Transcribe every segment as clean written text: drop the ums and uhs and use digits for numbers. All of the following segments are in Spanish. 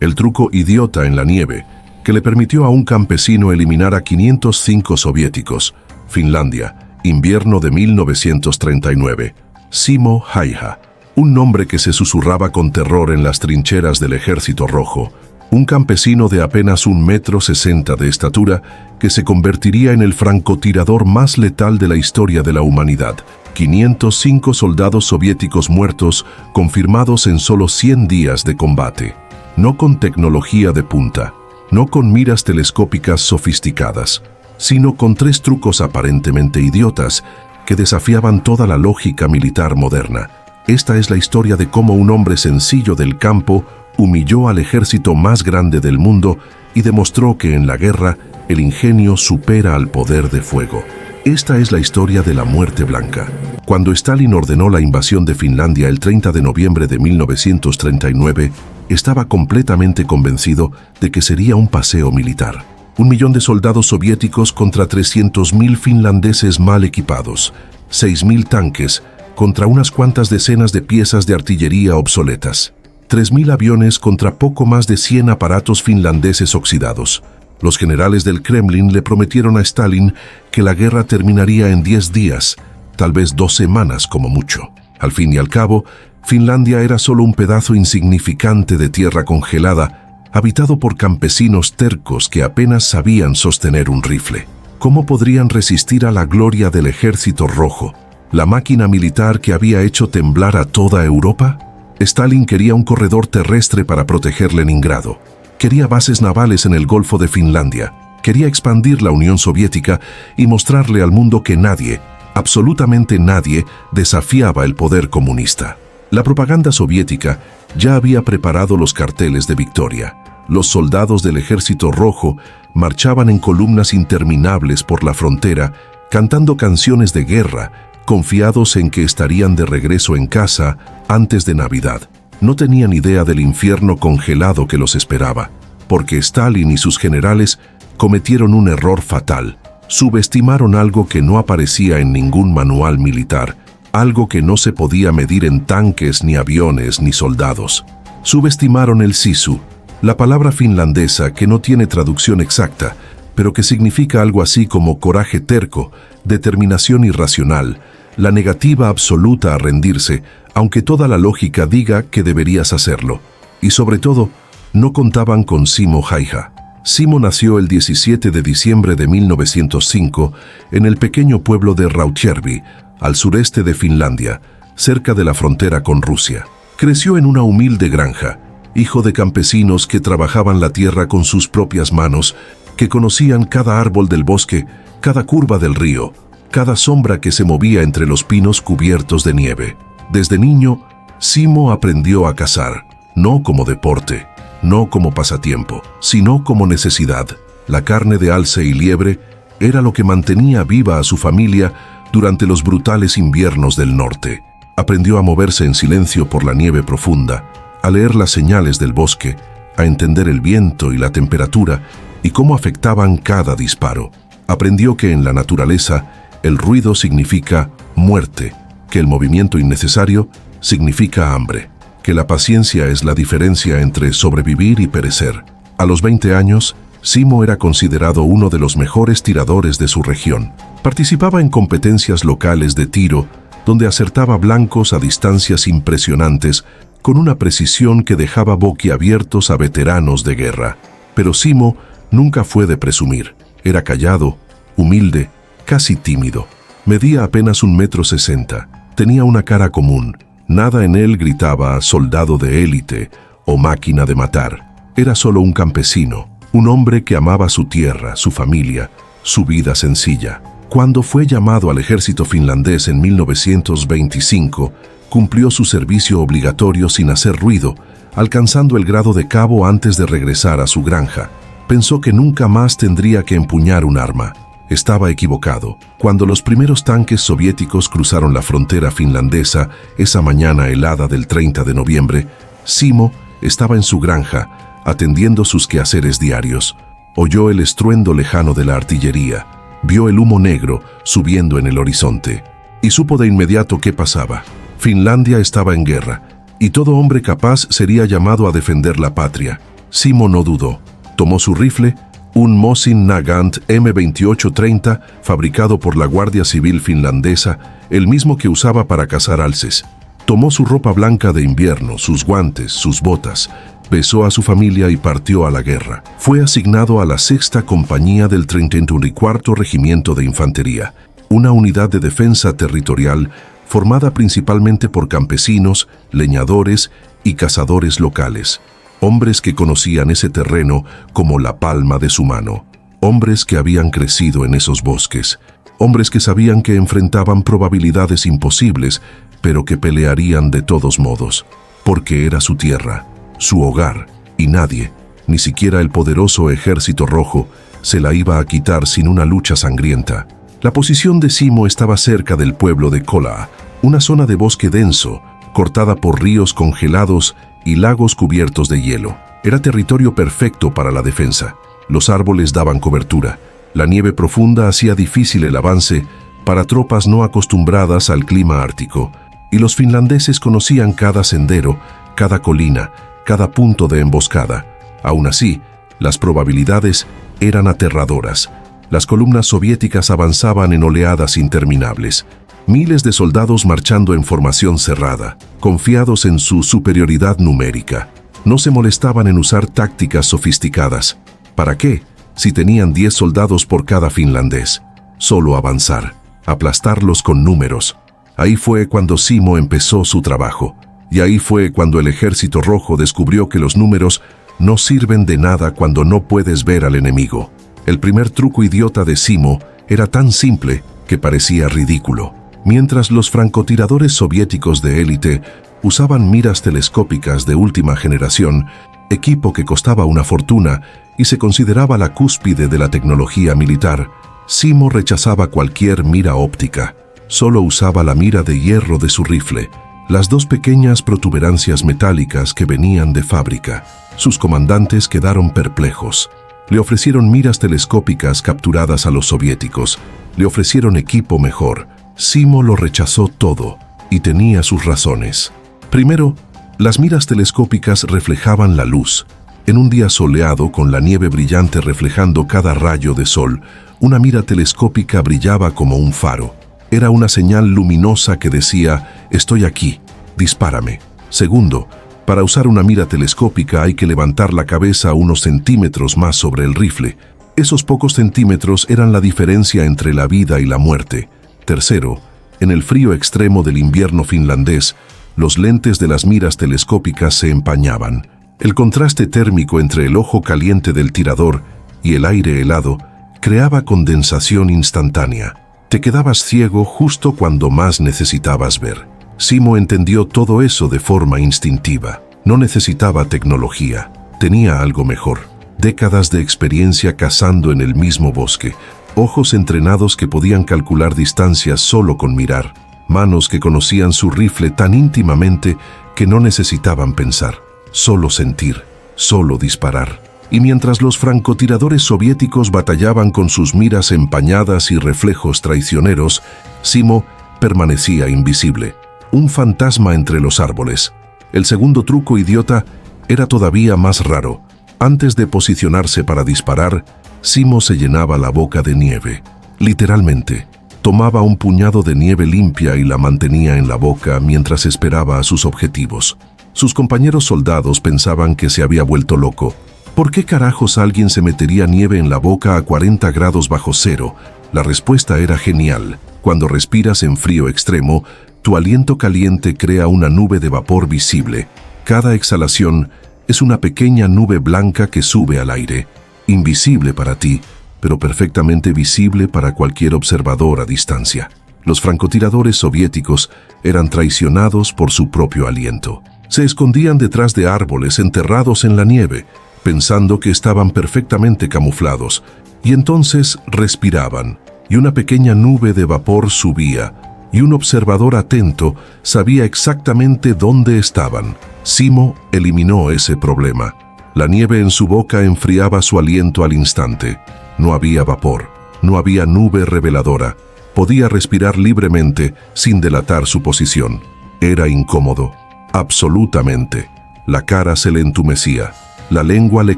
el truco idiota en la nieve, que le permitió a un campesino eliminar a 505 soviéticos. Finlandia, invierno de 1939. Simo Häyhä, un nombre que se susurraba con terror en las trincheras del Ejército Rojo. Un campesino de apenas 1,60 m de estatura que se convertiría en el francotirador más letal de la historia de la humanidad. 505 soldados soviéticos muertos, confirmados en solo 100 días de combate. No con tecnología de punta, no con miras telescópicas sofisticadas, sino con 3 trucos aparentemente idiotas que desafiaban toda la lógica militar moderna. Esta es la historia de cómo un hombre sencillo del campo humilló al ejército más grande del mundo y demostró que en la guerra el ingenio supera al poder de fuego. Esta es la historia de la muerte blanca. Cuando Stalin ordenó la invasión de Finlandia el 30 de noviembre de 1939, estaba completamente convencido de que sería un paseo militar. 1 millón de soldados soviéticos contra 300.000 finlandeses mal equipados, 6.000 tanques contra unas cuantas decenas de piezas de artillería obsoletas, 3.000 aviones contra poco más de 100 aparatos finlandeses oxidados. Los generales del Kremlin le prometieron a Stalin que la guerra terminaría en 10 días, tal vez 2 semanas como mucho. Al fin y al cabo, Finlandia era solo un pedazo insignificante de tierra congelada, habitado por campesinos tercos que apenas sabían sostener un rifle. ¿Cómo podrían resistir a la gloria del Ejército Rojo, la máquina militar que había hecho temblar a toda Europa? Stalin quería un corredor terrestre para proteger Leningrado. Quería bases navales en el Golfo de Finlandia. Quería expandir la Unión Soviética y mostrarle al mundo que nadie, absolutamente nadie, desafiaba el poder comunista. La propaganda soviética ya había preparado los carteles de victoria. Los soldados del Ejército Rojo marchaban en columnas interminables por la frontera, cantando canciones de guerra, confiados en que estarían de regreso en casa antes de Navidad. No tenían idea del infierno congelado que los esperaba, porque Stalin y sus generales cometieron un error fatal. Subestimaron algo que no aparecía en ningún manual militar, algo que no se podía medir en tanques, ni aviones, ni soldados. Subestimaron el sisu, la palabra finlandesa que no tiene traducción exacta, pero que significa algo así como coraje terco, determinación irracional, la negativa absoluta a rendirse, aunque toda la lógica diga que deberías hacerlo. Y sobre todo, no contaban con Simo Häyhä. Simo nació el 17 de diciembre de 1905 en el pequeño pueblo de Rautjärvi, al sureste de Finlandia, cerca de la frontera con Rusia. Creció en una humilde granja, hijo de campesinos que trabajaban la tierra con sus propias manos, que conocían cada árbol del bosque, cada curva del río, cada sombra que se movía entre los pinos cubiertos de nieve. Desde niño, Simo aprendió a cazar, no como deporte, no como pasatiempo, sino como necesidad. La carne de alce y liebre era lo que mantenía viva a su familia durante los brutales inviernos del norte. Aprendió a moverse en silencio por la nieve profunda, a leer las señales del bosque, a entender el viento y la temperatura y cómo afectaban cada disparo. Aprendió que en la naturaleza el ruido significa muerte, que el movimiento innecesario significa hambre, que la paciencia es la diferencia entre sobrevivir y perecer. A los 20 años, Simo era considerado uno de los mejores tiradores de su región. Participaba en competencias locales de tiro, donde acertaba blancos a distancias impresionantes, con una precisión que dejaba boquiabiertos a veteranos de guerra. Pero Simo nunca fue de presumir. Era callado, humilde, casi tímido. Medía apenas 1,60 m. Tenía una cara común. Nada en él gritaba soldado de élite o máquina de matar. Era solo un campesino, un hombre que amaba su tierra, su familia, su vida sencilla. Cuando fue llamado al ejército finlandés en 1925, cumplió su servicio obligatorio sin hacer ruido, alcanzando el grado de cabo antes de regresar a su granja. Pensó que nunca más tendría que empuñar un arma. Estaba equivocado. Cuando los primeros tanques soviéticos cruzaron la frontera finlandesa esa mañana helada del 30 de noviembre, Simo estaba en su granja, atendiendo sus quehaceres diarios. Oyó el estruendo lejano de la artillería, vio el humo negro subiendo en el horizonte y supo de inmediato qué pasaba. Finlandia estaba en guerra y todo hombre capaz sería llamado a defender la patria. Simo no dudó. Tomó su rifle, un Mosin Nagant M2830 fabricado por la Guardia Civil finlandesa, el mismo que usaba para cazar alces. Tomó su ropa blanca de invierno, sus guantes, sus botas, besó a su familia y partió a la guerra. Fue asignado a la 6ª Compañía del 34º Regimiento de Infantería, una unidad de defensa territorial formada principalmente por campesinos, leñadores y cazadores locales. Hombres que conocían ese terreno como la palma de su mano. Hombres que habían crecido en esos bosques. Hombres que sabían que enfrentaban probabilidades imposibles, pero que pelearían de todos modos. Porque era su tierra, su hogar, y nadie, ni siquiera el poderoso Ejército Rojo, se la iba a quitar sin una lucha sangrienta. La posición de Simo estaba cerca del pueblo de Kola, una zona de bosque denso, cortada por ríos congelados y lagos cubiertos de hielo. Era territorio perfecto para la defensa. Los árboles daban cobertura. La nieve profunda hacía difícil el avance para tropas no acostumbradas al clima ártico, y los finlandeses conocían cada sendero, cada colina, cada punto de emboscada. Aún así, las probabilidades eran aterradoras. Las columnas soviéticas avanzaban en oleadas interminables. Miles de soldados marchando en formación cerrada, confiados en su superioridad numérica. No se molestaban en usar tácticas sofisticadas. ¿Para qué? Si tenían 10 soldados por cada finlandés. Solo avanzar, aplastarlos con números. Ahí fue cuando Simo empezó su trabajo. Y ahí fue cuando el Ejército Rojo descubrió que los números no sirven de nada cuando no puedes ver al enemigo. El primer truco idiota de Simo era tan simple que parecía ridículo. Mientras los francotiradores soviéticos de élite usaban miras telescópicas de última generación, equipo que costaba una fortuna y se consideraba la cúspide de la tecnología militar, Simo rechazaba cualquier mira óptica. Solo usaba la mira de hierro de su rifle, las 2 pequeñas protuberancias metálicas que venían de fábrica. Sus comandantes quedaron perplejos. Le ofrecieron miras telescópicas capturadas a los soviéticos. Le ofrecieron equipo mejor. Simo lo rechazó todo, y tenía sus razones. Primero, las miras telescópicas reflejaban la luz. En un día soleado, con la nieve brillante reflejando cada rayo de sol, una mira telescópica brillaba como un faro. Era una señal luminosa que decía, «Estoy aquí, dispárame». Segundo, para usar una mira telescópica hay que levantar la cabeza unos centímetros más sobre el rifle. Esos pocos centímetros eran la diferencia entre la vida y la muerte. Tercero, en el frío extremo del invierno finlandés, los lentes de las miras telescópicas se empañaban. El contraste térmico entre el ojo caliente del tirador y el aire helado creaba condensación instantánea. Te quedabas ciego justo cuando más necesitabas ver. Simo entendió todo eso de forma instintiva. No necesitaba tecnología. Tenía algo mejor. Décadas de experiencia cazando en el mismo bosque. Ojos entrenados que podían calcular distancias solo con mirar. Manos que conocían su rifle tan íntimamente que no necesitaban pensar. Solo sentir. Solo disparar. Y mientras los francotiradores soviéticos batallaban con sus miras empañadas y reflejos traicioneros, Simo permanecía invisible. Un fantasma entre los árboles. El segundo truco idiota era todavía más raro. Antes de posicionarse para disparar, Simo se llenaba la boca de nieve. Literalmente, tomaba un puñado de nieve limpia y la mantenía en la boca mientras esperaba a sus objetivos. Sus compañeros soldados pensaban que se había vuelto loco. ¿Por qué carajos alguien se metería nieve en la boca a 40 grados bajo cero? La respuesta era genial. Cuando respiras en frío extremo, tu aliento caliente crea una nube de vapor visible. Cada exhalación es una pequeña nube blanca que sube al aire. Invisible para ti, pero perfectamente visible para cualquier observador a distancia. Los francotiradores soviéticos eran traicionados por su propio aliento. Se escondían detrás de árboles enterrados en la nieve, pensando que estaban perfectamente camuflados, y entonces respiraban, y una pequeña nube de vapor subía, y un observador atento sabía exactamente dónde estaban. Simo eliminó ese problema. La nieve en su boca enfriaba su aliento al instante. No había vapor, no había nube reveladora. Podía respirar libremente sin delatar su posición. Era incómodo, absolutamente. La cara se le entumecía. La lengua le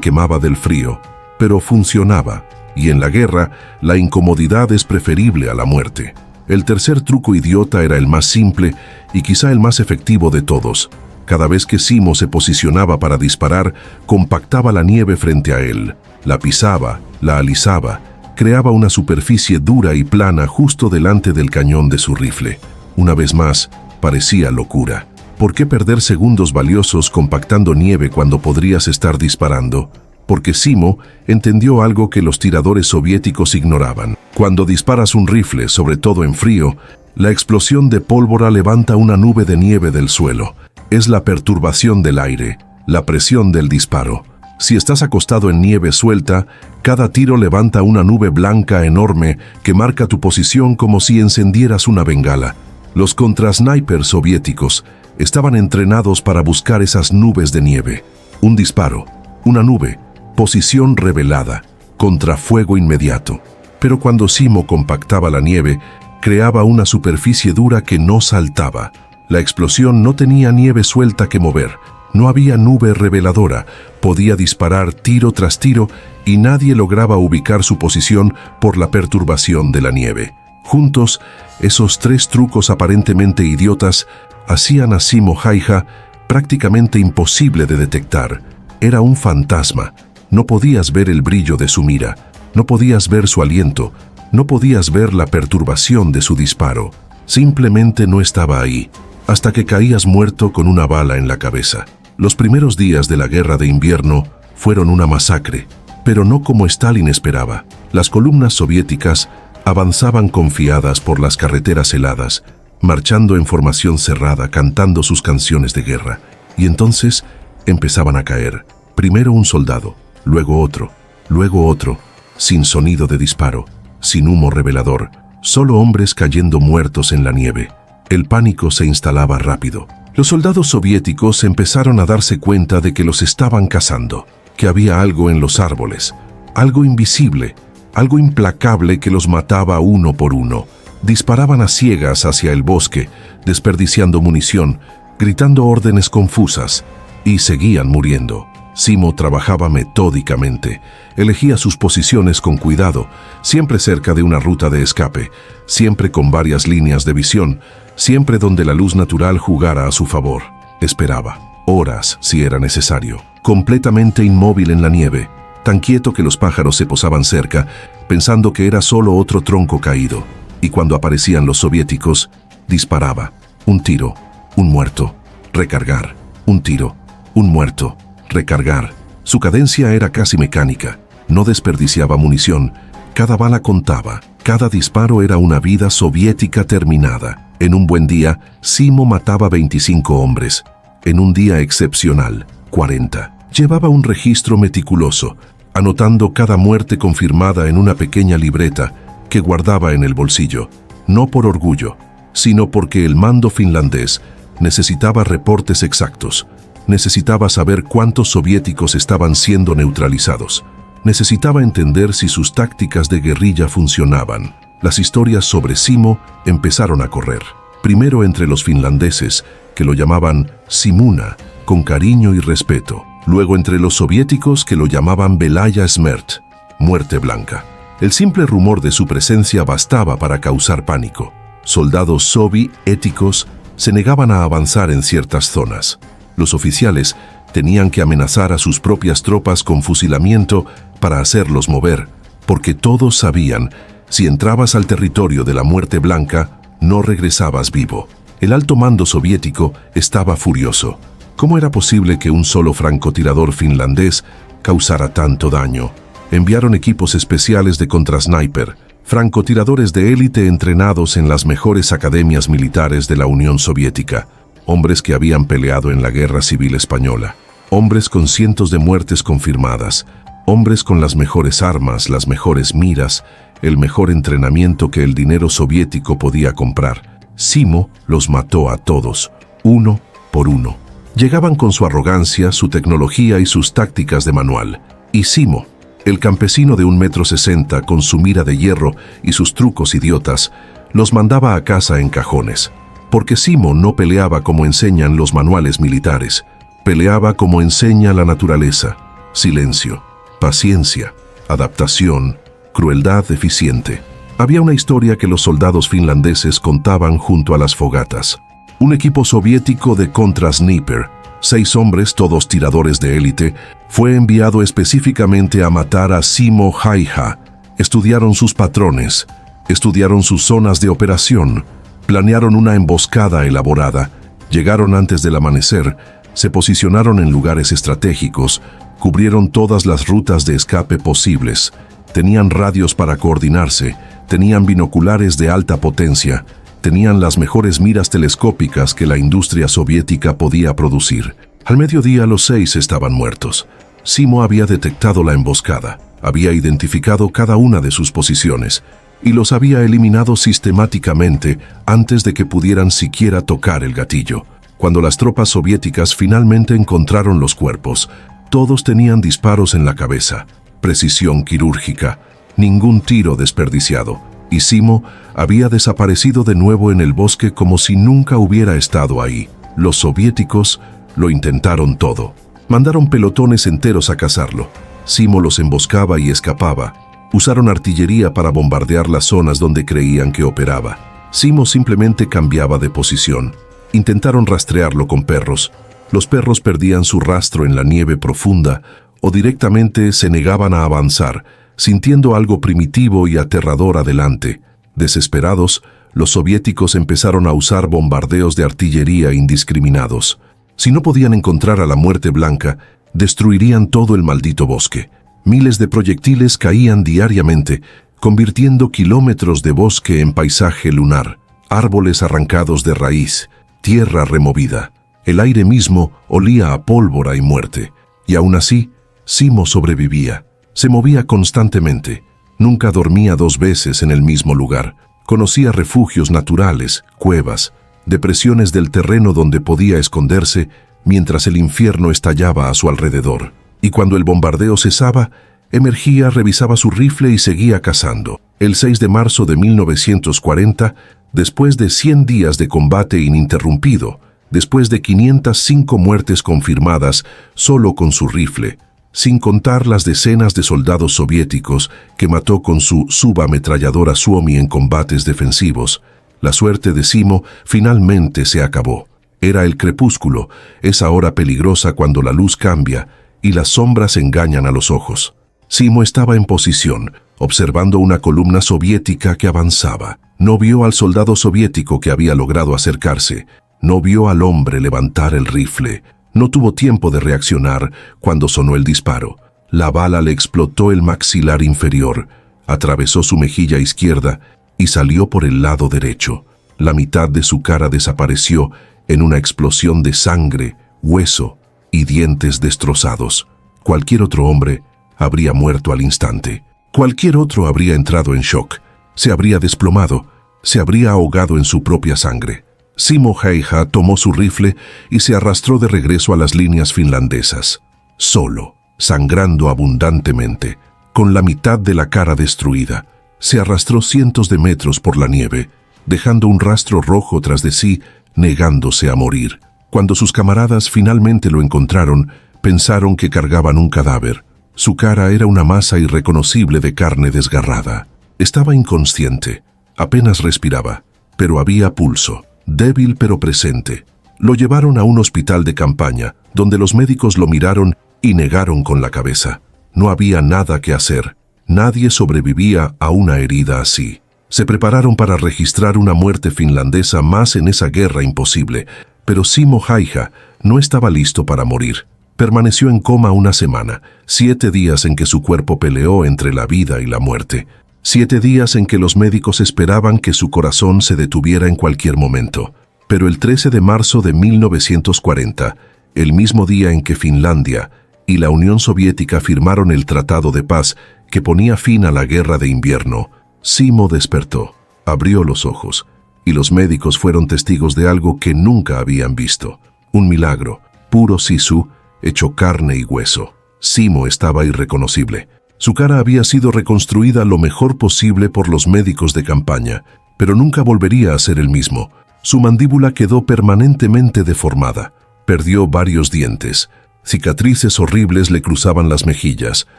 quemaba del frío, pero funcionaba, y en la guerra, la incomodidad es preferible a la muerte. El tercer truco idiota era el más simple y quizá el más efectivo de todos. Cada vez que Simo se posicionaba para disparar, compactaba la nieve frente a él. La pisaba, la alisaba, creaba una superficie dura y plana justo delante del cañón de su rifle. Una vez más, parecía locura. ¿Por qué perder segundos valiosos compactando nieve cuando podrías estar disparando? Porque Simo entendió algo que los tiradores soviéticos ignoraban. Cuando disparas un rifle, sobre todo en frío, la explosión de pólvora levanta una nube de nieve del suelo. Es la perturbación del aire, la presión del disparo. Si estás acostado en nieve suelta, cada tiro levanta una nube blanca enorme que marca tu posición como si encendieras una bengala. Los contrasnipers soviéticos estaban entrenados para buscar esas nubes de nieve. Un disparo, una nube, posición revelada, contrafuego inmediato. Pero cuando Simo compactaba la nieve, creaba una superficie dura que no saltaba. La explosión no tenía nieve suelta que mover. No había nube reveladora. Podía disparar tiro tras tiro y nadie lograba ubicar su posición por la perturbación de la nieve. Juntos, esos tres trucos aparentemente idiotas hacían a Simo Häyhä prácticamente imposible de detectar. Era un fantasma. No podías ver el brillo de su mira, no podías ver su aliento, no podías ver la perturbación de su disparo. Simplemente no estaba ahí, hasta que caías muerto con una bala en la cabeza. Los primeros días de la guerra de invierno fueron una masacre, pero no como Stalin esperaba. Las columnas soviéticas avanzaban confiadas por las carreteras heladas, marchando en formación cerrada, cantando sus canciones de guerra. Y entonces empezaban a caer. Primero un soldado, luego otro, sin sonido de disparo, sin humo revelador, solo hombres cayendo muertos en la nieve. El pánico se instalaba rápido. Los soldados soviéticos empezaron a darse cuenta de que los estaban cazando, que había algo en los árboles, algo invisible, algo implacable que los mataba uno por uno. Disparaban a ciegas hacia el bosque, desperdiciando munición, gritando órdenes confusas, y seguían muriendo. Simo trabajaba metódicamente, elegía sus posiciones con cuidado, siempre cerca de una ruta de escape, siempre con varias líneas de visión, siempre donde la luz natural jugara a su favor. Esperaba, horas si era necesario, completamente inmóvil en la nieve, tan quieto que los pájaros se posaban cerca, pensando que era solo otro tronco caído. Y cuando aparecían los soviéticos, disparaba. Un tiro, un muerto, recargar. Un tiro, un muerto, recargar. Su cadencia era casi mecánica. No desperdiciaba munición. Cada bala contaba. Cada disparo era una vida soviética terminada. En un buen día, Simo mataba 25 hombres. En un día excepcional, 40. Llevaba un registro meticuloso, anotando cada muerte confirmada en una pequeña libreta que guardaba en el bolsillo, no por orgullo, sino porque el mando finlandés necesitaba reportes exactos, necesitaba saber cuántos soviéticos estaban siendo neutralizados, necesitaba entender si sus tácticas de guerrilla funcionaban. Las historias sobre Simo empezaron a correr, primero entre los finlandeses, que lo llamaban Simuna, con cariño y respeto, luego entre los soviéticos que lo llamaban Belaya Smert, muerte blanca. El simple rumor de su presencia bastaba para causar pánico. Soldados soviéticos se negaban a avanzar en ciertas zonas. Los oficiales tenían que amenazar a sus propias tropas con fusilamiento para hacerlos mover, porque todos sabían, si entrabas al territorio de la muerte blanca, no regresabas vivo. El alto mando soviético estaba furioso. ¿Cómo era posible que un solo francotirador finlandés causara tanto daño? Enviaron equipos especiales de contrasniper, francotiradores de élite entrenados en las mejores academias militares de la Unión Soviética, hombres que habían peleado en la Guerra Civil Española, hombres con cientos de muertes confirmadas, hombres con las mejores armas, las mejores miras, el mejor entrenamiento que el dinero soviético podía comprar. Simo los mató a todos, uno por uno. Llegaban con su arrogancia, su tecnología y sus tácticas de manual. Y Simo, el campesino de 1,60 m con su mira de hierro y sus trucos idiotas, los mandaba a casa en cajones. Porque Simo no peleaba como enseñan los manuales militares, peleaba como enseña la naturaleza. silencio, paciencia, adaptación, crueldad eficiente. Había una historia que los soldados finlandeses contaban junto a las fogatas. Un equipo soviético de contra-sniper, 6 hombres, todos tiradores de élite, fue enviado específicamente a matar a Simo Häyhä. Estudiaron sus patrones, estudiaron sus zonas de operación, planearon una emboscada elaborada, llegaron antes del amanecer, se posicionaron en lugares estratégicos, cubrieron todas las rutas de escape posibles, tenían radios para coordinarse, tenían binoculares de alta potencia, tenían las mejores miras telescópicas que la industria soviética podía producir. Al mediodía los 6 estaban muertos. Simo había detectado la emboscada, había identificado cada una de sus posiciones y los había eliminado sistemáticamente antes de que pudieran siquiera tocar el gatillo. Cuando las tropas soviéticas finalmente encontraron los cuerpos, todos tenían disparos en la cabeza, precisión quirúrgica, ningún tiro desperdiciado, y Simo había desaparecido de nuevo en el bosque como si nunca hubiera estado ahí. Los soviéticos lo intentaron todo. Mandaron pelotones enteros a cazarlo. Simo los emboscaba y escapaba. Usaron artillería para bombardear las zonas donde creían que operaba. Simo simplemente cambiaba de posición. Intentaron rastrearlo con perros. Los perros perdían su rastro en la nieve profunda o directamente se negaban a avanzar, sintiendo algo primitivo y aterrador adelante. Desesperados, los soviéticos empezaron a usar bombardeos de artillería indiscriminados. Si no podían encontrar a la muerte blanca, destruirían todo el maldito bosque. Miles de proyectiles caían diariamente, convirtiendo kilómetros de bosque en paisaje lunar, árboles arrancados de raíz, tierra removida. El aire mismo olía a pólvora y muerte. Y aún así, Simo sobrevivía. Se movía constantemente. Nunca dormía 2 veces en el mismo lugar. Conocía refugios naturales, cuevas, depresiones del terreno donde podía esconderse mientras el infierno estallaba a su alrededor. Y cuando el bombardeo cesaba, emergía, revisaba su rifle y seguía cazando. El 6 de marzo de 1940, después de 100 días de combate ininterrumpido, después de 505 muertes confirmadas solo con su rifle, sin contar las decenas de soldados soviéticos que mató con su subametralladora Suomi en combates defensivos, la suerte de Simo finalmente se acabó. Era el crepúsculo, esa hora peligrosa cuando la luz cambia y las sombras engañan a los ojos. Simo estaba en posición, observando una columna soviética que avanzaba. No vio al soldado soviético que había logrado acercarse. No vio al hombre levantar el rifle. No tuvo tiempo de reaccionar cuando sonó el disparo. La bala le explotó el maxilar inferior, atravesó su mejilla izquierda y salió por el lado derecho. La mitad de su cara desapareció en una explosión de sangre, hueso y dientes destrozados. Cualquier otro hombre habría muerto al instante. Cualquier otro habría entrado en shock, se habría desplomado, se habría ahogado en su propia sangre. Simo Häyhä tomó su rifle y se arrastró de regreso a las líneas finlandesas. Solo, sangrando abundantemente, con la mitad de la cara destruida, se arrastró cientos de metros por la nieve, dejando un rastro rojo tras de sí, negándose a morir. Cuando sus camaradas finalmente lo encontraron, pensaron que cargaban un cadáver. Su cara era una masa irreconocible de carne desgarrada. Estaba inconsciente, apenas respiraba, pero había pulso. Débil pero presente. Lo llevaron a un hospital de campaña, donde los médicos lo miraron y negaron con la cabeza. No había nada que hacer. Nadie sobrevivía a una herida así. Se prepararon para registrar una muerte finlandesa más en esa guerra imposible, pero Simo Häyhä no estaba listo para morir. Permaneció en coma 1 semana, 7 días en que su cuerpo peleó entre la vida y la muerte. 7 días en que los médicos esperaban que su corazón se detuviera en cualquier momento. Pero el 13 de marzo de 1940, el mismo día en que Finlandia y la Unión Soviética firmaron el Tratado de Paz que ponía fin a la Guerra de Invierno, Simo despertó, abrió los ojos, y los médicos fueron testigos de algo que nunca habían visto. Un milagro, puro sisu, hecho carne y hueso. Simo estaba irreconocible. Su cara había sido reconstruida lo mejor posible por los médicos de campaña, pero nunca volvería a ser el mismo. Su mandíbula quedó permanentemente deformada, perdió varios dientes, Cicatrices horribles le cruzaban las mejillas,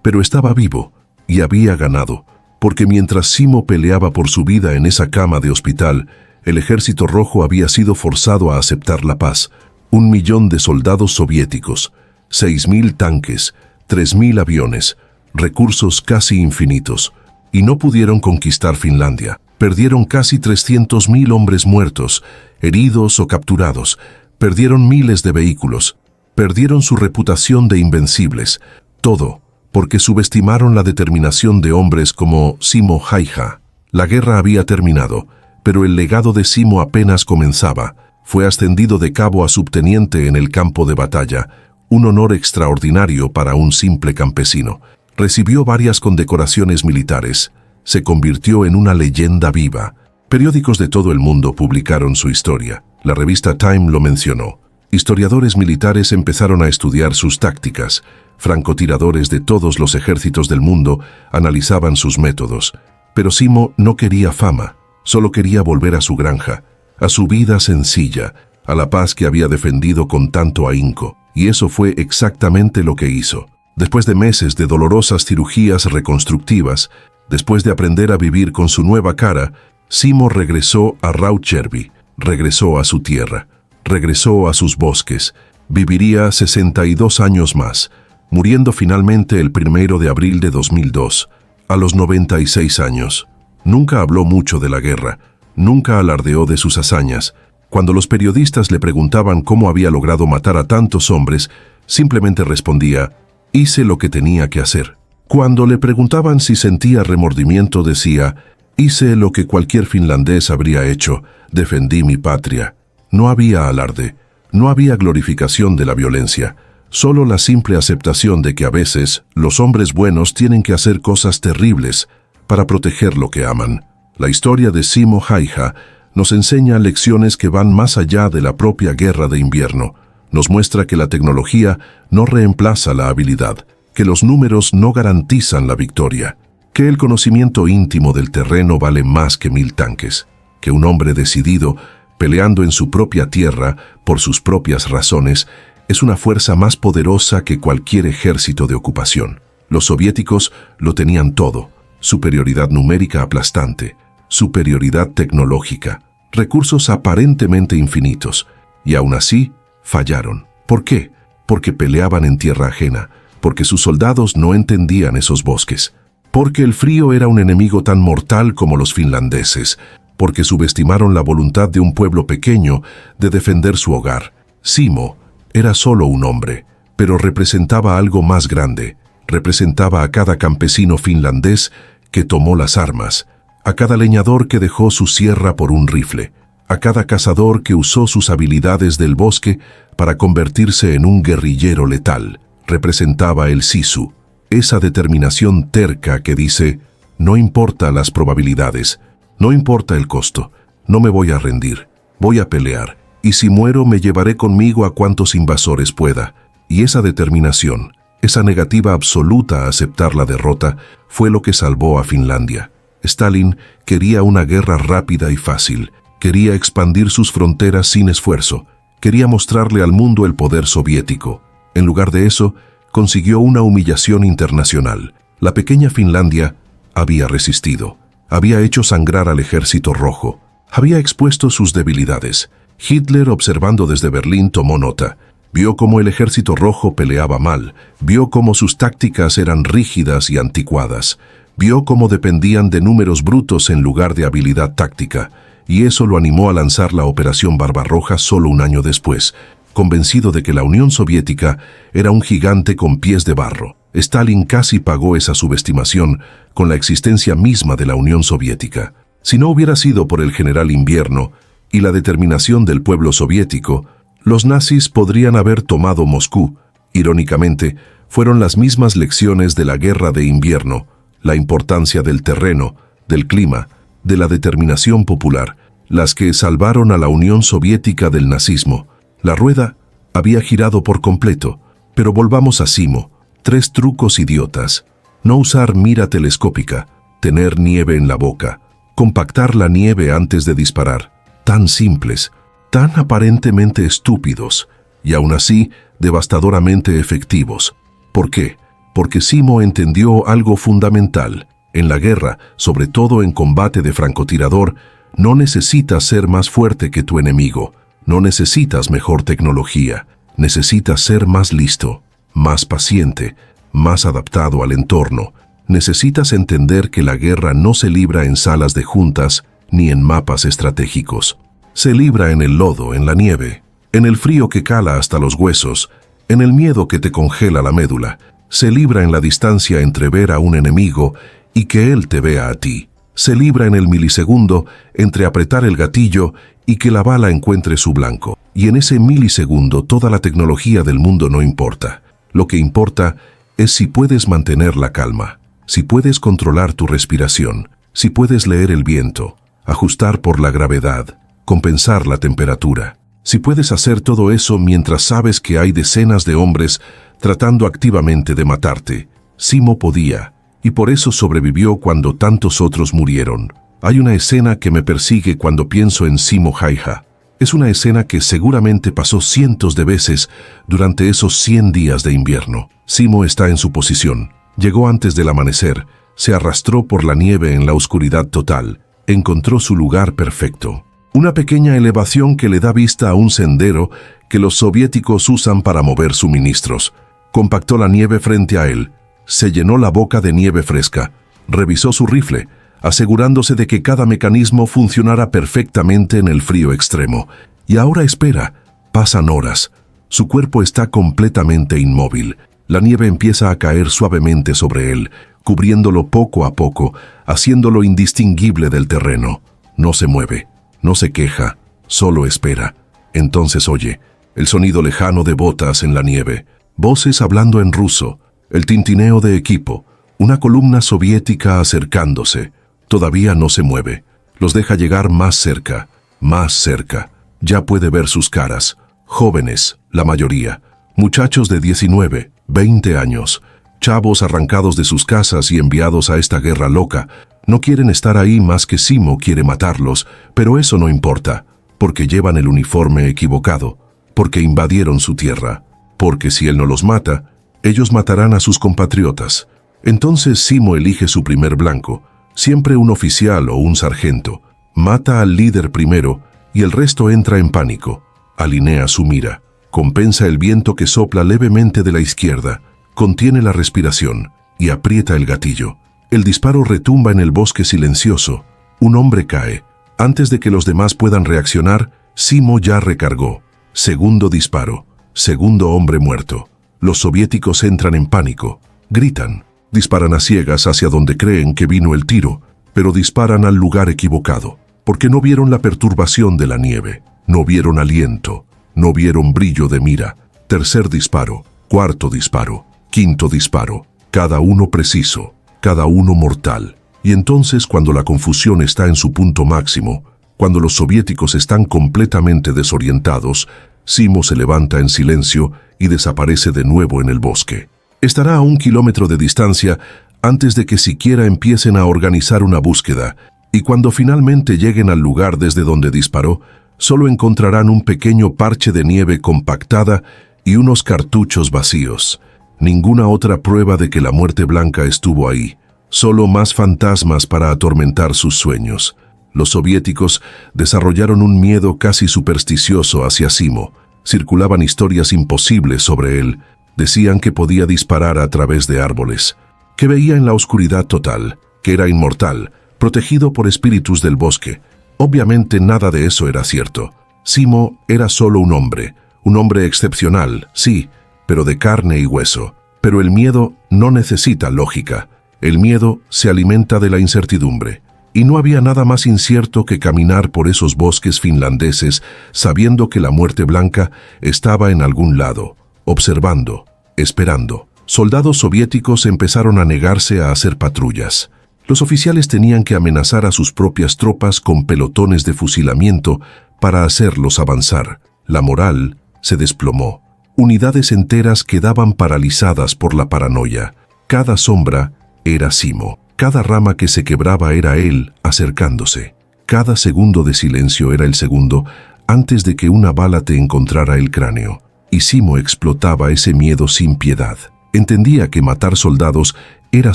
pero estaba vivo y había ganado, porque mientras Simo peleaba por su vida en esa cama de hospital, el Ejército Rojo había sido forzado a aceptar la paz. 1.000.000 de soldados soviéticos, 6.000 tanques, 3.000 aviones, recursos casi infinitos, y no pudieron conquistar Finlandia. Perdieron casi 300.000 hombres muertos, heridos o capturados, perdieron miles de vehículos, perdieron su reputación de invencibles, todo porque subestimaron la determinación de hombres como Simo Häyhä. La guerra había terminado, pero el legado de Simo apenas comenzaba. Fue ascendido de cabo a subteniente en el campo de batalla, un honor extraordinario para un simple campesino. Recibió varias condecoraciones militares. Se convirtió en una leyenda viva. Periódicos de todo el mundo publicaron su historia. La revista Time lo mencionó. Historiadores militares empezaron a estudiar sus tácticas. Francotiradores de todos los ejércitos del mundo analizaban sus métodos. Pero Simo no quería fama, solo quería volver a su granja, a su vida sencilla, a la paz que había defendido con tanto ahínco. Y eso fue exactamente lo que hizo. Después de meses de dolorosas cirugías reconstructivas, después de aprender a vivir con su nueva cara, Simo regresó a Rautjärvi, regresó a su tierra, regresó a sus bosques. Viviría 62 años más, muriendo finalmente el 1 de abril de 2002, a los 96 años. Nunca habló mucho de la guerra, nunca alardeó de sus hazañas. Cuando los periodistas le preguntaban cómo había logrado matar a tantos hombres, simplemente respondía: hice lo que tenía que hacer. Cuando le preguntaban si sentía remordimiento, decía: hice lo que cualquier finlandés habría hecho, defendí mi patria. No había alarde, no había glorificación de la violencia, solo la simple aceptación de que a veces los hombres buenos tienen que hacer cosas terribles para proteger lo que aman. La historia de Simo Häyhä nos enseña lecciones que van más allá de la propia guerra de invierno. Nos muestra que la tecnología no reemplaza la habilidad, que los números no garantizan la victoria, que el conocimiento íntimo del terreno vale más que 1000 tanques, que un hombre decidido, peleando en su propia tierra por sus propias razones, es una fuerza más poderosa que cualquier ejército de ocupación. Los soviéticos lo tenían todo: superioridad numérica aplastante, superioridad tecnológica, recursos aparentemente infinitos, y aún así fallaron. ¿Por qué? Porque peleaban en tierra ajena, porque sus soldados no entendían esos bosques, porque el frío era un enemigo tan mortal como los finlandeses, porque subestimaron la voluntad de un pueblo pequeño de defender su hogar. Simo era solo un hombre, pero representaba algo más grande. Representaba a cada campesino finlandés que tomó las armas, a cada leñador que dejó su sierra por un rifle, a cada cazador que usó sus habilidades del bosque para convertirse en un guerrillero letal. Representaba el sisu, esa determinación terca que dice: no importa las probabilidades, no importa el costo, no me voy a rendir, voy a pelear, y si muero me llevaré conmigo a cuantos invasores pueda. Y esa determinación, esa negativa absoluta a aceptar la derrota, fue lo que salvó a Finlandia. Stalin quería una guerra rápida y fácil, quería expandir sus fronteras sin esfuerzo, quería mostrarle al mundo el poder soviético. En lugar de eso, consiguió una humillación internacional. La pequeña Finlandia había resistido, había hecho sangrar al Ejército Rojo, había expuesto sus debilidades. Hitler, observando desde Berlín, tomó nota. Vio cómo el Ejército Rojo peleaba mal, vio cómo sus tácticas eran rígidas y anticuadas, vio cómo dependían de números brutos en lugar de habilidad táctica, y eso lo animó a lanzar la Operación Barbarroja solo un año después, convencido de que la Unión Soviética era un gigante con pies de barro. Stalin casi pagó esa subestimación con la existencia misma de la Unión Soviética. Si no hubiera sido por el general Invierno y la determinación del pueblo soviético, los nazis podrían haber tomado Moscú. Irónicamente, fueron las mismas lecciones de la guerra de invierno, la importancia del terreno, del clima, de la determinación popular, las que salvaron a la Unión Soviética del nazismo. La rueda había girado por completo, pero volvamos a Simo. 3 trucos idiotas: no usar mira telescópica, tener nieve en la boca, compactar la nieve antes de disparar. Tan simples, tan aparentemente estúpidos, y aún así devastadoramente efectivos. ¿Por qué? Porque Simo entendió algo fundamental. En la guerra, sobre todo en combate de francotirador, no necesitas ser más fuerte que tu enemigo, no necesitas mejor tecnología, necesitas ser más listo, más paciente, más adaptado al entorno. Necesitas entender que la guerra no se libra en salas de juntas ni en mapas estratégicos. Se libra en el lodo, en la nieve, en el frío que cala hasta los huesos, en el miedo que te congela la médula. Se libra en la distancia entre ver a un enemigo y que él te vea a ti. Se libra en el milisegundo entre apretar el gatillo y que la bala encuentre su blanco. Y en ese milisegundo toda la tecnología del mundo no importa. Lo que importa es si puedes mantener la calma, si puedes controlar tu respiración, si puedes leer el viento, ajustar por la gravedad, compensar la temperatura. Si puedes hacer todo eso mientras sabes que hay decenas de hombres tratando activamente de matarte. Simo podía, y por eso sobrevivió cuando tantos otros murieron. Hay una escena que me persigue cuando pienso en Simo Häyhä. Es una escena que seguramente pasó cientos de veces durante esos 100 días de invierno. Simo está en su posición. Llegó antes del amanecer, se arrastró por la nieve en la oscuridad total, encontró su lugar perfecto. Una pequeña elevación que le da vista a un sendero que los soviéticos usan para mover suministros. Compactó la nieve frente a él, se llenó la boca de nieve fresca, revisó su rifle, asegurándose de que cada mecanismo funcionara perfectamente en el frío extremo. Y ahora espera. Pasan horas. Su cuerpo está completamente inmóvil. La nieve empieza a caer suavemente sobre él, cubriéndolo poco a poco, haciéndolo indistinguible del terreno. No se mueve. No se queja, solo espera. Entonces oye el sonido lejano de botas en la nieve, voces hablando en ruso, el tintineo de equipo, una columna soviética acercándose. Todavía no se mueve. Los deja llegar más cerca, más cerca. Ya puede ver sus caras. Jóvenes, la mayoría. Muchachos de 19, 20 años. Chavos arrancados de sus casas y enviados a esta guerra loca. No quieren estar ahí más que Simo quiere matarlos, pero eso no importa, porque llevan el uniforme equivocado, porque invadieron su tierra, porque si él no los mata, ellos matarán a sus compatriotas. Entonces Simo elige su primer blanco, siempre un oficial o un sargento. Mata al líder primero y el resto entra en pánico. Alinea su mira, compensa el viento que sopla levemente de la izquierda, contiene la respiración y aprieta el gatillo. El disparo retumba en el bosque silencioso. Un hombre cae. Antes de que los demás puedan reaccionar, Simo ya recargó. Segundo disparo. Segundo hombre muerto. Los soviéticos entran en pánico. Gritan. Disparan a ciegas hacia donde creen que vino el tiro, pero disparan al lugar equivocado, porque no vieron la perturbación de la nieve. No vieron aliento. No vieron brillo de mira. Tercer disparo. Cuarto disparo. Quinto disparo. Cada uno preciso. Cada uno mortal. Y entonces, cuando la confusión está en su punto máximo, cuando los soviéticos están completamente desorientados, Simo se levanta en silencio y desaparece de nuevo en el bosque. Estará a 1 kilómetro de distancia antes de que siquiera empiecen a organizar una búsqueda, y cuando finalmente lleguen al lugar desde donde disparó, solo encontrarán un pequeño parche de nieve compactada y unos cartuchos vacíos. Ninguna otra prueba de que la muerte blanca estuvo ahí, solo más fantasmas para atormentar sus sueños. Los soviéticos desarrollaron un miedo casi supersticioso hacia Simo. Circulaban historias imposibles sobre él. Decían que podía disparar a través de árboles, que veía en la oscuridad total, que era inmortal, protegido por espíritus del bosque. Obviamente nada de eso era cierto. Simo era solo un hombre excepcional, sí, pero de carne y hueso. Pero el miedo no necesita lógica. El miedo se alimenta de la incertidumbre. Y no había nada más incierto que caminar por esos bosques finlandeses sabiendo que la muerte blanca estaba en algún lado, observando, esperando. Soldados soviéticos empezaron a negarse a hacer patrullas. Los oficiales tenían que amenazar a sus propias tropas con pelotones de fusilamiento para hacerlos avanzar. La moral se desplomó. Unidades enteras quedaban paralizadas por la paranoia. Cada sombra era Simo. Cada rama que se quebraba era él acercándose. Cada segundo de silencio era el segundo antes de que una bala te encontrara el cráneo. y Simo explotaba ese miedo sin piedad. Entendía que matar soldados era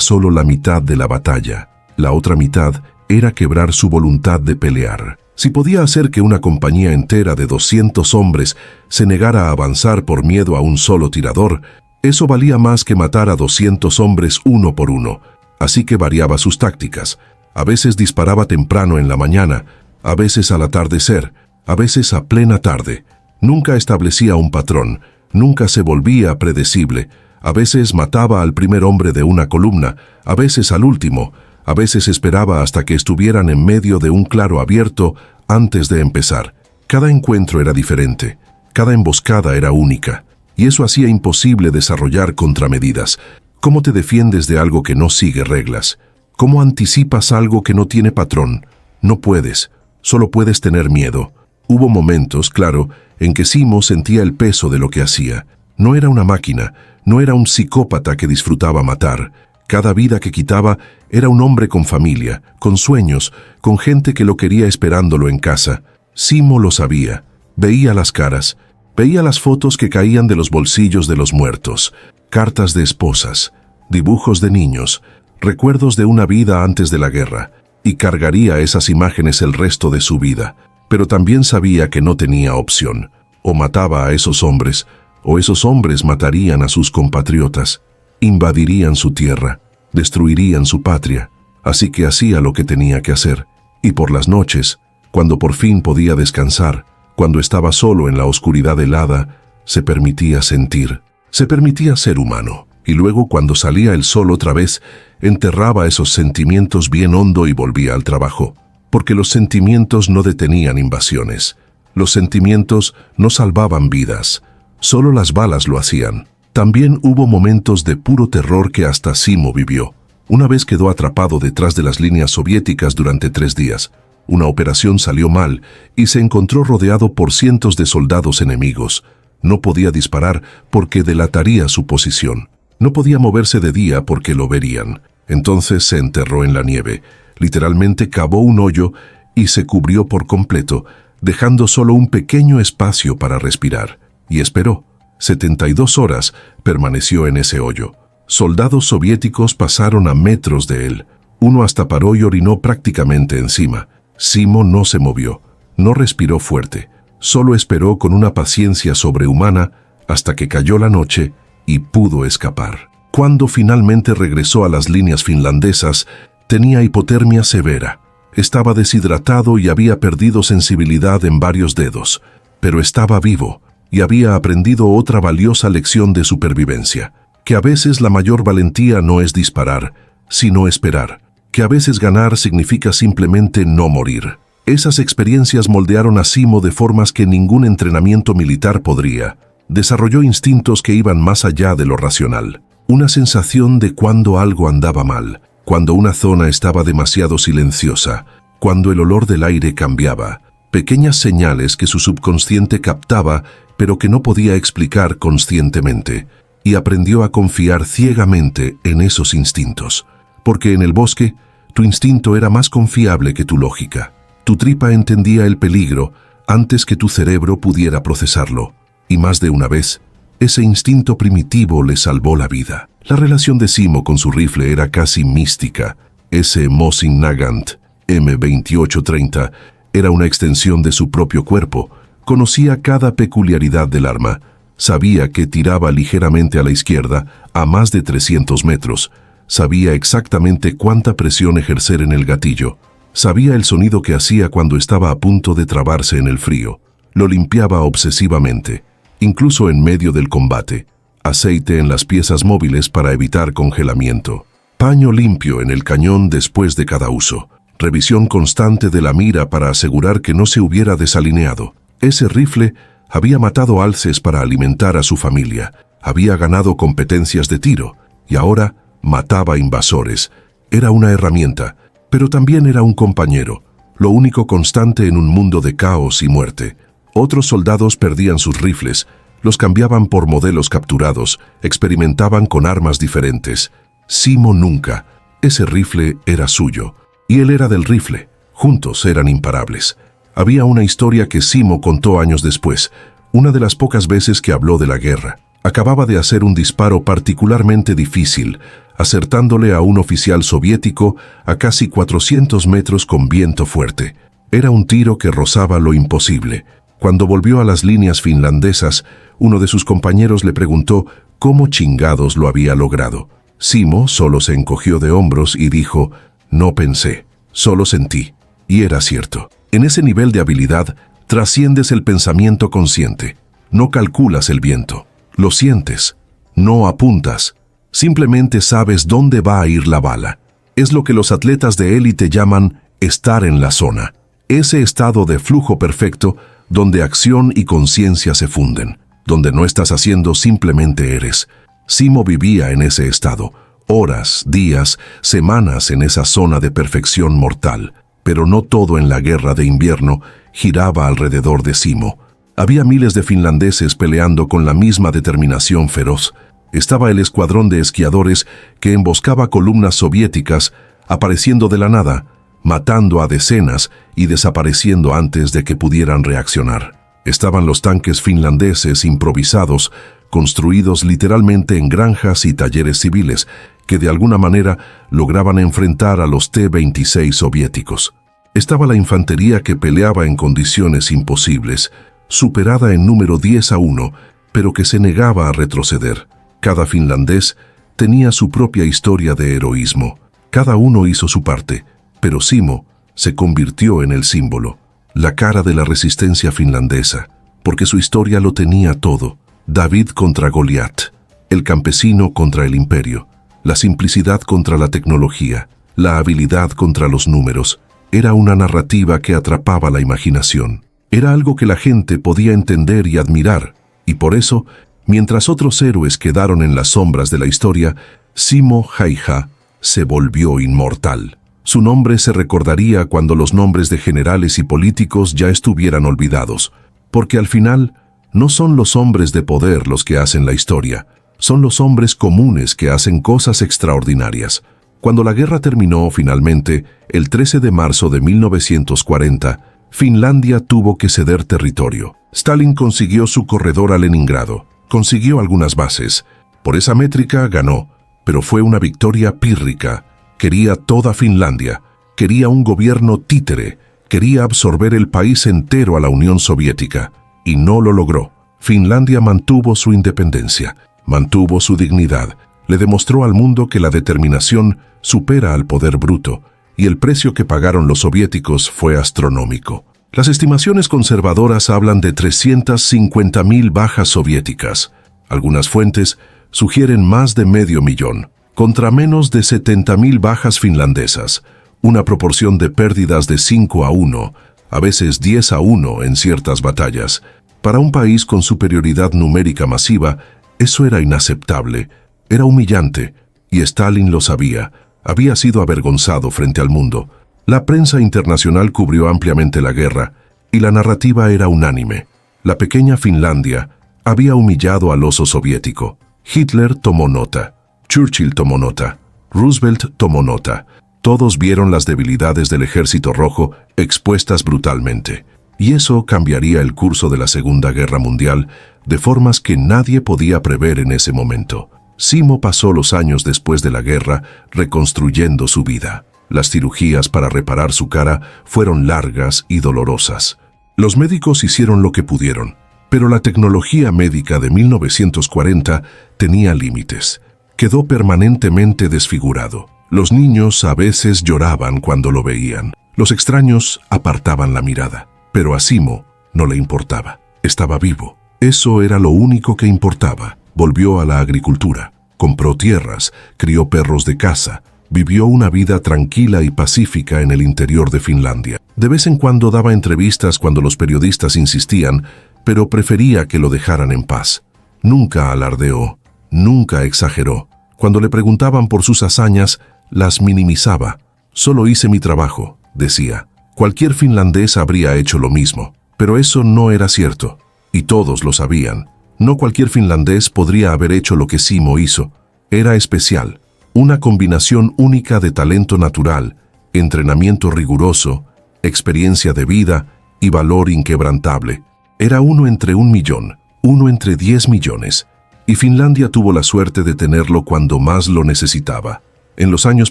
solo la mitad de la batalla. La otra mitad era quebrar su voluntad de pelear. Si podía hacer que una compañía entera de 200 hombres se negara a avanzar por miedo a un solo tirador, eso valía más que matar a 200 hombres uno por uno. Así que variaba sus tácticas. A veces disparaba temprano en la mañana, a veces al atardecer, a veces a plena tarde. Nunca establecía un patrón, nunca se volvía predecible. A veces mataba al primer hombre de una columna, a veces al último, a veces esperaba hasta que estuvieran en medio de un claro abierto antes de empezar. Cada encuentro era diferente, cada emboscada era única, y eso hacía imposible desarrollar contramedidas. ¿Cómo te defiendes de algo que no sigue reglas? ¿Cómo anticipas algo que no tiene patrón? No puedes, solo puedes tener miedo. Hubo momentos, claro, en que Simo sentía el peso de lo que hacía. No era una máquina, no era un psicópata que disfrutaba matar. Cada vida que quitaba era un hombre con familia, con sueños, con gente que lo quería esperándolo en casa. Simo lo sabía. Veía las caras, veía las fotos que caían de los bolsillos de los muertos, cartas de esposas, dibujos de niños, recuerdos de una vida antes de la guerra, y cargaría esas imágenes el resto de su vida. Pero también sabía que no tenía opción. O mataba a esos hombres, o esos hombres matarían a sus compatriotas, invadirían su tierra, destruirían su patria. Así que hacía lo que tenía que hacer. Y por las noches, cuando por fin podía descansar, cuando estaba solo en la oscuridad helada, se permitía sentir, se permitía ser humano. Y luego, cuando salía el sol otra vez, enterraba esos sentimientos bien hondo y volvía al trabajo. Porque los sentimientos no detenían invasiones. Los sentimientos no salvaban vidas. Solo las balas lo hacían. También hubo momentos de puro terror que hasta Simo vivió. Una vez quedó atrapado detrás de las líneas soviéticas durante 3 días. Una operación salió mal y se encontró rodeado por cientos de soldados enemigos. No podía disparar porque delataría su posición. No podía moverse de día porque lo verían. Entonces se enterró en la nieve. Literalmente cavó un hoyo y se cubrió por completo, dejando solo un pequeño espacio para respirar. Y esperó. 72 horas permaneció en ese hoyo. Soldados soviéticos pasaron a metros de él. Uno hasta paró y orinó prácticamente encima. Simo no se movió, no respiró fuerte. Solo esperó con una paciencia sobrehumana hasta que cayó la noche y pudo escapar. Cuando finalmente regresó a las líneas finlandesas, tenía hipotermia severa. Estaba deshidratado y había perdido sensibilidad en varios dedos, pero estaba vivo y había aprendido otra valiosa lección de supervivencia, que a veces la mayor valentía no es disparar, sino esperar, que a veces ganar significa simplemente no morir. Esas experiencias moldearon a Simo de formas que ningún entrenamiento militar podría. Desarrolló instintos que iban más allá de lo racional. Una sensación de cuando algo andaba mal, cuando una zona estaba demasiado silenciosa, cuando el olor del aire cambiaba, pequeñas señales que su subconsciente captaba pero que no podía explicar conscientemente, y aprendió a confiar ciegamente en esos instintos. Porque en el bosque, tu instinto era más confiable que tu lógica. Tu tripa entendía el peligro antes que tu cerebro pudiera procesarlo, y más de una vez, ese instinto primitivo le salvó la vida. La relación de Simo con su rifle era casi mística. Ese Mosin Nagant M2830 era una extensión de su propio cuerpo. Conocía cada peculiaridad del arma. Sabía que tiraba ligeramente a la izquierda, a más de 300 metros. Sabía exactamente cuánta presión ejercer en el gatillo. Sabía el sonido que hacía cuando estaba a punto de trabarse en el frío. Lo limpiaba obsesivamente, incluso en medio del combate. Aceite en las piezas móviles para evitar congelamiento. Paño limpio en el cañón después de cada uso. Revisión constante de la mira para asegurar que no se hubiera desalineado. Ese rifle había matado alces para alimentar a su familia. Había ganado competencias de tiro y ahora mataba invasores. Era una herramienta, pero también era un compañero, lo único constante en un mundo de caos y muerte. Otros soldados perdían sus rifles, los cambiaban por modelos capturados, experimentaban con armas diferentes. Simo nunca. Ese rifle era suyo, y él era del rifle. Juntos eran imparables. Había una historia que Simo contó años después, Una de las pocas veces que habló de la guerra. Acababa de hacer un disparo particularmente difícil, acertándole a un oficial soviético a casi 400 metros con viento fuerte. Era un tiro que rozaba lo imposible. Cuando volvió a las líneas finlandesas, uno de sus compañeros le preguntó cómo chingados lo había logrado. Simo solo se encogió de hombros y dijo, no pensé, solo sentí. Y era cierto. En ese nivel de habilidad, trasciendes el pensamiento consciente. No calculas el viento. Lo sientes. No apuntas. Simplemente sabes dónde va a ir la bala. Es lo que los atletas de élite llaman estar en la zona. Ese estado de flujo perfecto donde acción y conciencia se funden, donde no estás haciendo, simplemente eres. Simo vivía en ese estado, horas, días, semanas en esa zona de perfección mortal. Pero no todo en la guerra de invierno giraba alrededor de Simo. Había miles de finlandeses peleando con la misma determinación feroz. Estaba el escuadrón de esquiadores que emboscaba columnas soviéticas, apareciendo de la nada, matando a decenas y desapareciendo antes de que pudieran reaccionar. Estaban los tanques finlandeses improvisados, construidos literalmente en granjas y talleres civiles, que de alguna manera lograban enfrentar a los T-26 soviéticos. Estaba la infantería que peleaba en condiciones imposibles, superada en número 10-1, pero que se negaba a retroceder. Cada finlandés tenía su propia historia de heroísmo. Cada uno hizo su parte, pero Simo se convirtió en el símbolo, la cara de la resistencia finlandesa, porque su historia lo tenía todo. David contra Goliat, el campesino contra el imperio, la simplicidad contra la tecnología, la habilidad contra los números. Era una narrativa que atrapaba la imaginación. Era algo que la gente podía entender y admirar, y por eso, mientras otros héroes quedaron en las sombras de la historia, Simo Häyhä se volvió inmortal. Su nombre se recordaría cuando los nombres de generales y políticos ya estuvieran olvidados, porque al final no son los hombres de poder los que hacen la historia, son los hombres comunes que hacen cosas extraordinarias. Cuando la guerra terminó finalmente, el 13 de marzo de 1940, Finlandia tuvo que ceder territorio. Stalin consiguió su corredor a Leningrado, consiguió algunas bases. Por esa métrica ganó, pero fue una victoria pírrica. Quería toda Finlandia, quería un gobierno títere, quería absorber el país entero a la Unión Soviética, y no lo logró. Finlandia mantuvo su independencia, mantuvo su dignidad, le demostró al mundo que la determinación supera al poder bruto, y el precio que pagaron los soviéticos fue astronómico. Las estimaciones conservadoras hablan de 350.000 bajas soviéticas. Algunas fuentes sugieren más de 500.000, contra menos de 70.000 bajas finlandesas, una proporción de pérdidas de 5-1, a veces 10-1 en ciertas batallas. Para un país con superioridad numérica masiva, eso era inaceptable, era humillante, y Stalin lo sabía. Había sido avergonzado frente al mundo. La prensa internacional cubrió ampliamente la guerra, y la narrativa era unánime. La pequeña Finlandia había humillado al oso soviético. Hitler tomó nota, Churchill tomó nota, Roosevelt tomó nota. Todos vieron las debilidades del Ejército Rojo expuestas brutalmente. Y eso cambiaría el curso de la Segunda Guerra Mundial de formas que nadie podía prever en ese momento. Simo pasó los años después de la guerra reconstruyendo su vida. Las cirugías para reparar su cara fueron largas y dolorosas. Los médicos hicieron lo que pudieron, pero la tecnología médica de 1940 tenía límites. Quedó permanentemente desfigurado. Los niños a veces lloraban cuando lo veían. Los extraños apartaban la mirada. Pero a Simo no le importaba. Estaba vivo. Eso era lo único que importaba. Volvió a la agricultura, compró tierras, crió perros de caza, vivió una vida tranquila y pacífica en el interior de Finlandia. De vez en cuando daba entrevistas cuando los periodistas insistían, pero prefería que lo dejaran en paz. Nunca alardeó, nunca exageró. Cuando le preguntaban por sus hazañas, las minimizaba. Solo hice mi trabajo, decía. Cualquier finlandés habría hecho lo mismo, pero eso no era cierto, y todos lo sabían. No cualquier finlandés podría haber hecho lo que Simo hizo. Era especial, una combinación única de talento natural, entrenamiento riguroso, experiencia de vida y valor inquebrantable. Era 1 entre 1.000.000, 1 entre 10 millones, y Finlandia tuvo la suerte de tenerlo cuando más lo necesitaba. En los años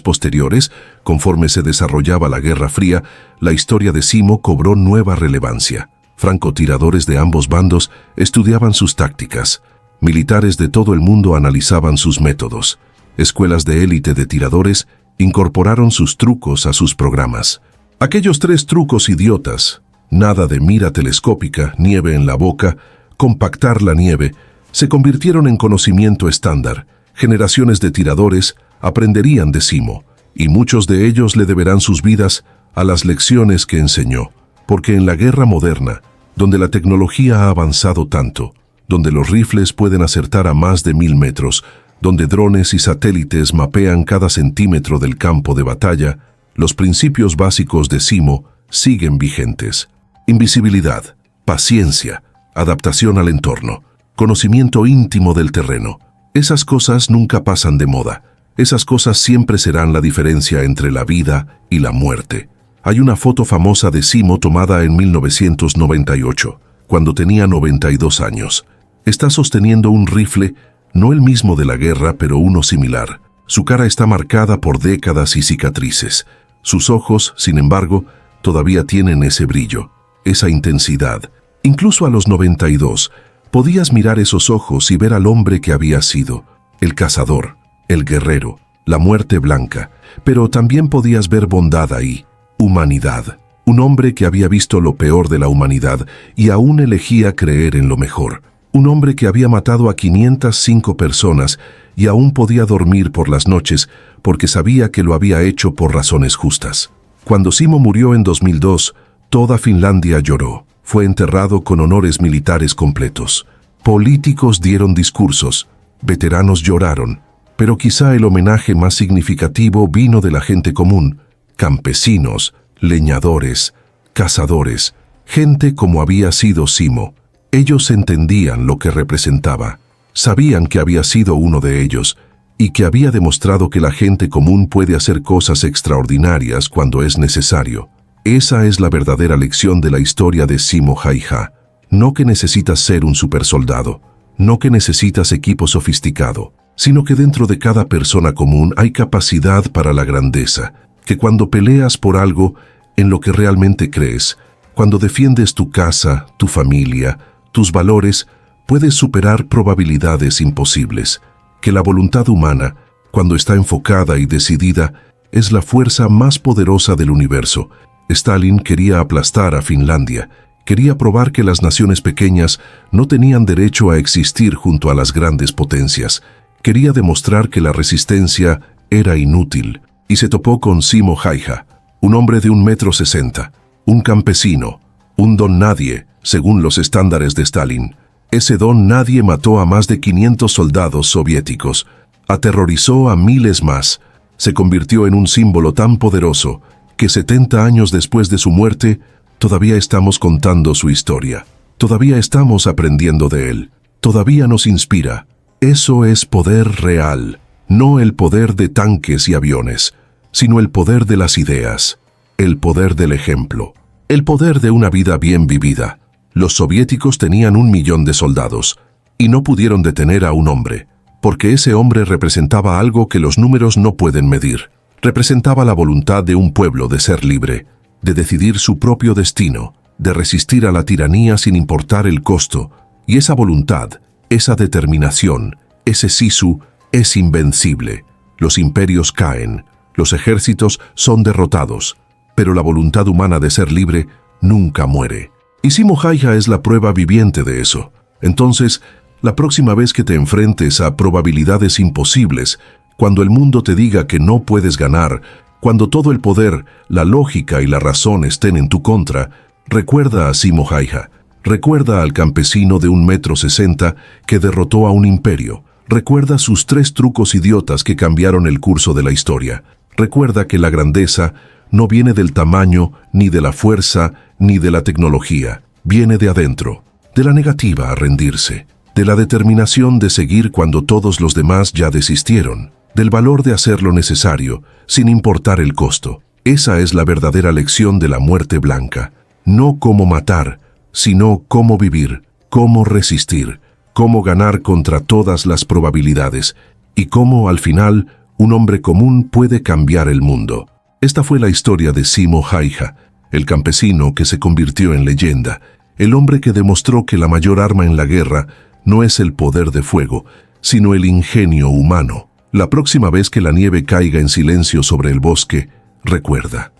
posteriores, conforme se desarrollaba la Guerra Fría, la historia de Simo cobró nueva relevancia. Francotiradores de ambos bandos estudiaban sus tácticas. Militares de todo el mundo analizaban sus métodos. Escuelas de élite de tiradores incorporaron sus trucos a sus programas. Aquellos 3 trucos idiotas, nada de mira telescópica, nieve en la boca, compactar la nieve, se convirtieron en conocimiento estándar. Generaciones de tiradores aprenderían de Simo, y muchos de ellos le deberán sus vidas a las lecciones que enseñó. Porque en la guerra moderna, donde la tecnología ha avanzado tanto, donde los rifles pueden acertar a más de 1000 metros, donde drones y satélites mapean cada centímetro del campo de batalla, los principios básicos de Simo siguen vigentes. Invisibilidad, paciencia, adaptación al entorno, conocimiento íntimo del terreno. Esas cosas nunca pasan de moda. Esas cosas siempre serán la diferencia entre la vida y la muerte. Hay una foto famosa de Simo tomada en 1998, cuando tenía 92 años. Está sosteniendo un rifle, no el mismo de la guerra, pero uno similar. Su cara está marcada por décadas y cicatrices. Sus ojos, sin embargo, todavía tienen ese brillo, esa intensidad. Incluso a los 92, podías mirar esos ojos y ver al hombre que había sido, el cazador, el guerrero, la muerte blanca, pero también podías ver bondad ahí, humanidad. Un hombre que había visto lo peor de la humanidad y aún elegía creer en lo mejor. Un hombre que había matado a 505 personas y aún podía dormir por las noches porque sabía que lo había hecho por razones justas. Cuando Simo murió en 2002, toda Finlandia lloró. Fue enterrado con honores militares completos. Políticos dieron discursos, veteranos lloraron, pero quizá el homenaje más significativo vino de la gente común, campesinos, leñadores, cazadores, gente como había sido Simo. Ellos entendían lo que representaba, sabían que había sido uno de ellos y que había demostrado que la gente común puede hacer cosas extraordinarias cuando es necesario. Esa es la verdadera lección de la historia de Simo Häyhä. No que necesitas ser un supersoldado, no que necesitas equipo sofisticado, sino que dentro de cada persona común hay capacidad para la grandeza, que cuando peleas por algo en lo que realmente crees, cuando defiendes tu casa, tu familia, tus valores, puedes superar probabilidades imposibles, que la voluntad humana, cuando está enfocada y decidida, es la fuerza más poderosa del universo. Stalin quería aplastar a Finlandia, quería probar que las naciones pequeñas no tenían derecho a existir junto a las grandes potencias. Quería demostrar que la resistencia era inútil, y se topó con Simo Häyhä, un hombre de 1,60 m, un campesino, un don nadie, según los estándares de Stalin. Ese don nadie mató a más de 500 soldados soviéticos, aterrorizó a miles más, se convirtió en un símbolo tan poderoso que 70 años después de su muerte, todavía estamos contando su historia, todavía estamos aprendiendo de él, todavía nos inspira. Eso es poder real, no el poder de tanques y aviones, sino el poder de las ideas, el poder del ejemplo, el poder de una vida bien vivida. Los soviéticos tenían 1 millón de soldados y no pudieron detener a un hombre, porque ese hombre representaba algo que los números no pueden medir. Representaba la voluntad de un pueblo de ser libre, de decidir su propio destino, de resistir a la tiranía sin importar el costo, y esa voluntad, esa determinación, ese sisu, es invencible. Los imperios caen, los ejércitos son derrotados, pero la voluntad humana de ser libre nunca muere. Y Simo Häyhä es la prueba viviente de eso. Entonces, la próxima vez que te enfrentes a probabilidades imposibles, cuando el mundo te diga que no puedes ganar, cuando todo el poder, la lógica y la razón estén en tu contra, recuerda a Simo Häyhä. Recuerda al campesino de 1,60 m que derrotó a un imperio. Recuerda sus 3 trucos idiotas que cambiaron el curso de la historia. Recuerda que la grandeza no viene del tamaño, ni de la fuerza, ni de la tecnología. Viene de adentro, de la negativa a rendirse, de la determinación de seguir cuando todos los demás ya desistieron, del valor de hacer lo necesario, sin importar el costo. Esa es la verdadera lección de la muerte blanca. No cómo matar, sino cómo vivir, cómo resistir, cómo ganar contra todas las probabilidades y cómo, al final, un hombre común puede cambiar el mundo. Esta fue la historia de Simo Häyhä, el campesino que se convirtió en leyenda, el hombre que demostró que la mayor arma en la guerra no es el poder de fuego, sino el ingenio humano. La próxima vez que la nieve caiga en silencio sobre el bosque, recuerda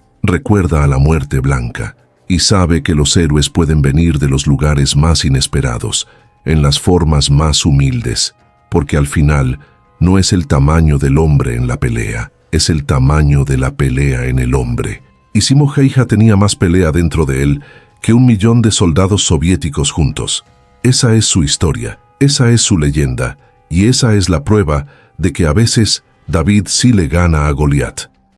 a la muerte blanca y sabe que los héroes pueden venir de los lugares más inesperados, en las formas más humildes, porque al final no es el tamaño del hombre en la pelea, es el tamaño de la pelea en el hombre. Y Simo Häyhä tenía más pelea dentro de él que 1 millón de soldados soviéticos juntos. Esa es su historia, esa es su leyenda, y esa es la prueba de que a veces David sí le gana a Goliat.